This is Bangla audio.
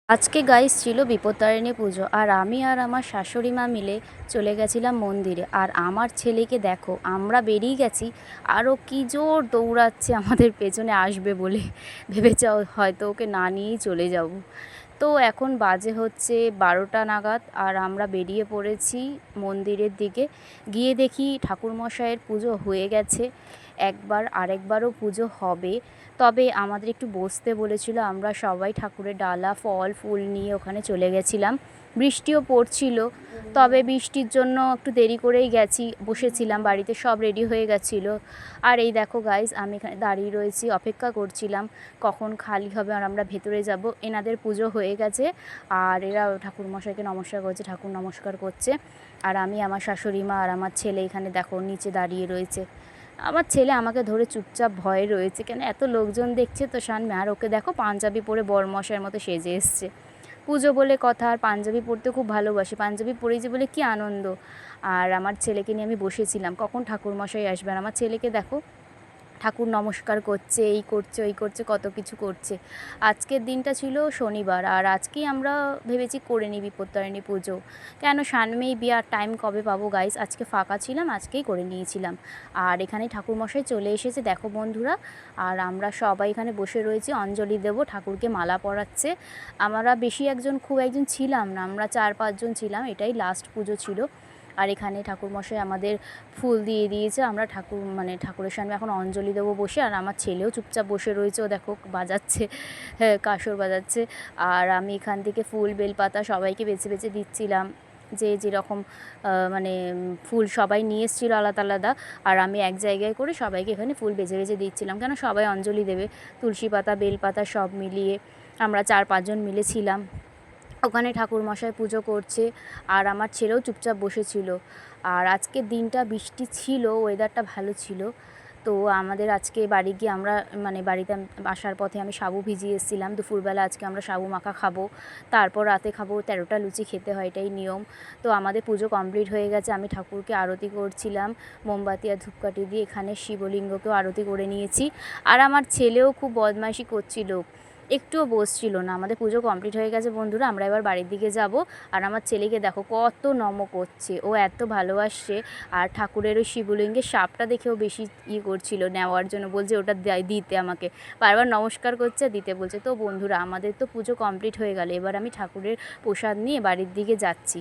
আজকে গাইস ছিল বিপত্তারিণী পুজো আর আমি আর আমার শাশুড়ি মা মিলে চলে গেছিলাম মন্দিরে। আর আমার ছেলেকে দেখো, আমরা বেরিয়ে গেছি, আরও কি জোর দৌড়াচ্ছে আমাদের পেছনে আসবে বলে। ভেবেছে হয়তো ওকে না নিয়েই চলে যাব। তো এখন বাজে হচ্ছে 12টা নাগাদ আর আমরা বেরিয়ে পড়েছি মন্দিরের দিকে। গিয়ে দেখি ঠাকুরমশাইয়ের পুজো হয়ে গেছে, একবার আরেকবারও পুজো হবে। তবে আমাদের একটু বসতে বলেছিল, আমরা সবাই ঠাকুরের ডালা ফল ফুল নিয়ে ওখানে চলে গেছিলাম। বৃষ্টিও পড়ছিল, তবে বৃষ্টির জন্য একটু দেরি করেই গেছি, বসেছিলাম, বাড়িতে সব রেডি হয়ে গেছিলো। আর এই দেখো গাইজ, আমি এখানে দাঁড়িয়ে রয়েছি, অপেক্ষা করছিলাম কখন খালি হবে আর আমরা ভেতরে যাব। এনাদের পুজো হয়ে গেছে আর এরা ঠাকুরমশাইকে নমস্কার করছে, ঠাকুর নমস্কার করছে। আর আমি, আমার শাশুড়ি মা আর আমার ছেলে এখানে দেখো নিচে দাঁড়িয়ে রয়েছে। আমার ছেলে আমাকে ধরে চুপচাপ ভয়ে রয়েছে, কেন এত লোকজন দেখছে তো সামনে। আর ওকে দেখো পাঞ্জাবি পরে বরমশাইয়ের মতো সেজে এসছে। পুজো বলে কথা, আর পাঞ্জাবি পরতে খুব ভালোবাসি, পাঞ্জাবি পরেছি বলে কি আনন্দ। আর আমার ছেলেকে নিয়ে আমি বসেছিলাম কখন ঠাকুরমশাই আসবে। আর আমার ছেলেকে দেখো ঠাকুর নমস্কার করছে, এই করছে ওই করছে, কত কিছু করছে। আজকের দিনটা ছিল শনিবার আর আজকেই আমরা ভেবেছি করে নিই বিপত্তারিণী পুজো। কেন সামনেই বিয়ার টাইম কবে পাবো গাইস, আজকে ফাঁকা ছিলাম, আজকেই করে নিয়েছিলাম। আর এখানে ঠাকুরমশাই চলে এসেছে দেখো বন্ধুরা। আর আমরা সবাই এখানে বসে রয়েছি, অঞ্জলি দেব, ঠাকুরকে মালা পরাচ্ছে। আমরা বেশি খুব একজন ছিলাম না, আমরা 4-5 জন ছিলাম, এটাই লাস্ট পুজো ছিল। আর এখানে ঠাকুরমশাই আমাদের ফুল দিয়ে দিয়েছে, আমরা ঠাকুরের সামনে এখন অঞ্জলি দেবো বসে। আর আমার ছেলেও চুপচাপ বসে রয়েছে, ও দেখো বাজাচ্ছে, হ্যাঁ কাসর বাজাচ্ছে। আর আমি এখান থেকে ফুল বেলপাতা সবাইকে বেছে বেছে দিচ্ছিলাম, যে যেরকম ফুল সবাই নিয়ে এসেছিলো আলাদা আলাদা। আর আমি এক জায়গায় করে সবাইকে এখানে ফুল বেছে বেছে দিচ্ছিলাম, কেন সবাই অঞ্জলি দেবে। তুলসী পাতা বেলপাতা সব মিলিয়ে আমরা 4-5 জন মিলে ছিলাম ওখানে, ঠাকুরমশাই পুজো করছে। আর আমার ছেলেও চুপচাপ বসেছিল। আর আজকের দিনটা বৃষ্টি ছিল, ওয়েদারটা ভালো ছিল। তো আমাদের আজকে বাড়ি গিয়ে আমরা বাড়িতে আসার পথে আমি সাবু ভিজিয়ে এসেছিলাম। দুপুরবেলা আজকে আমরা সাবু মাখা খাবো, তারপর রাতে খাবো 13টা লুচি খেতে হয়, এটাই নিয়ম। তো আমাদের পুজো কমপ্লিট হয়ে গেছে, আমি ঠাকুরকে আরতি করছিলাম মোমবাতি আর ধূপকাঠি দিয়ে। এখানে শিবলিঙ্গকেও আরতি করে নিয়েছি। আর আমার ছেলেও খুব বদমাইশি করছিল, একটুও বসছিল না। আমাদের পুজো কমপ্লিট হয়ে গেছে বন্ধুরা, আমরা এবার বাড়ির দিকে যাব। আর আমার ছেলেকে দেখো কত নম করছে, ও এত ভালোবাসছে। আর ঠাকুরের ওই শিবলিঙ্গের সাপটা দেখেও বেশি করছিল নেওয়ার জন্য, বলছে ওটা দিতে আমাকে, বারবার নমস্কার করছে, দিতে বলছে। তো বন্ধুরা আমাদের তো পুজো কমপ্লিট হয়ে গেল, এবার আমি ঠাকুরের প্রসাদ নিয়ে বাড়ির দিকে যাচ্ছি।